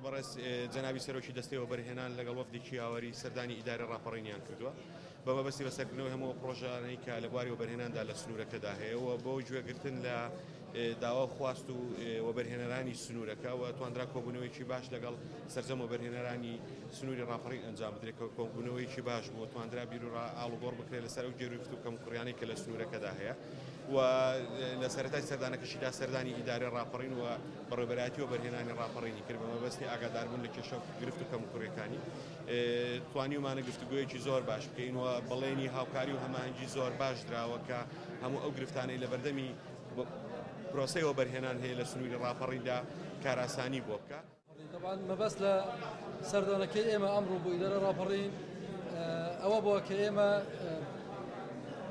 بەڕێز جەنابی سەرۆکی دەستەوە بەرهێنان لەگەڵ وەفدێکی یاوەری سەردانی ئیدارە ڕاپەڕینیان کردووە بە مەبەستی بەسەرکردنەوەی هەموو پرۆژانەی کە لە بواری وەبەرهێناندا لە سنوورەکەدا هەیەەوە بۆ گوێگرتن لە داوا خواست و وەبەرهێنەرانی سنوورەکە و توانرا کۆبوونەوەیکی باش لەگەڵ سەرجەم وەبەرهێنەرانی سنووری ڕاپەڕین ئەنجام بدرێت کە کۆبوونەوەیکی باش بوو توانرا بیر و ئاڵوگۆڕ بکرێت لەسەر ئەو گێرویفت و کەم کوڕیانەی کە لە سنوورەکەدا هەیە و لە سەرەتای سەردانەکەشیدا سەردانی ئیدارەی ڕاپەڕین و بەڕێوەبەرایەتی وەبەرهێنانی ڕاپەڕینی کرد بە مەبەستی ئاگاداربوون لە کێشە گرفت و کەم کوڕیەکانی توانیومانە گفتوگویەکی زۆر باش بکەین و بەڵێنی هاوکاری و هەماهەنگی زۆر باش دراوە کە هەموو ئەو گرفتانەی لە بەردەمی پرۆسەی وەبەرهێنان هەیە لە سنووری ڕاپەڕیندا کاراسانی بۆ بکە. طبعا مەبەست لە سەردانەکەی ئێمە ئەمڕۆ بۆ ئیدارە ڕاپەڕین ئەوە بووە کە ئێمە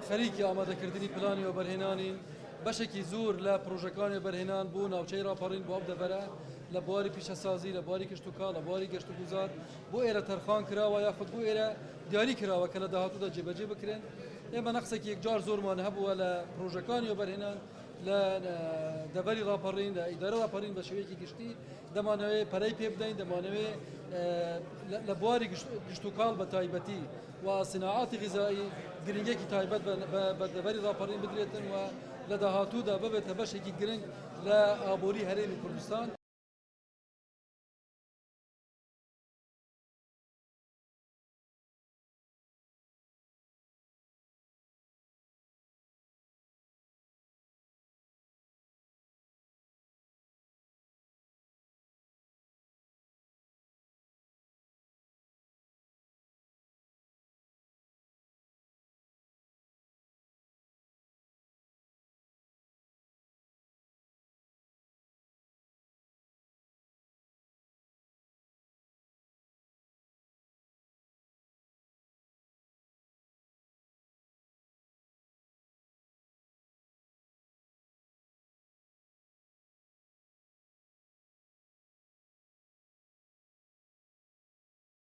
خەریکی ئامادەکردنی پلانی وەبەرهێنانین بەشێکی زۆر لە پرۆژەکانی وەبەرهێنان بوو ناوچەی ڕاپەڕین بۆ ئەو دەبەرە لە بواری پیشەسازی لە بواری کشتتوکاڵ لە بواری گەشت و گوزار بۆ ئێرە تەرخان کراوە یاخود بۆ ئێرە دیاری کراوە کە لە داهاتوودا جێبەجێ بکرێن ئێمە نەقسێکی یەکجار زۆرمان هەبووە لە پرۆژەکانی وەبەرهێنان لە دەبەری ڕاپەڕین لە ئیدارە ڕاپەڕین بە شێوەیەکی گشتی دەمانەوێت پەرەی پێ بدەین دەمانەوێت لە بواری گشتتوکاڵ بە تایبەتی و سناعاتی غیزایی گرنگێکی تایبەت بە دەبەری ڕاپەڕین بدرێتن و لە داهاتوودا ببێتە بەشێکی گرنگ لە ئابووری هەرێمی کوردستان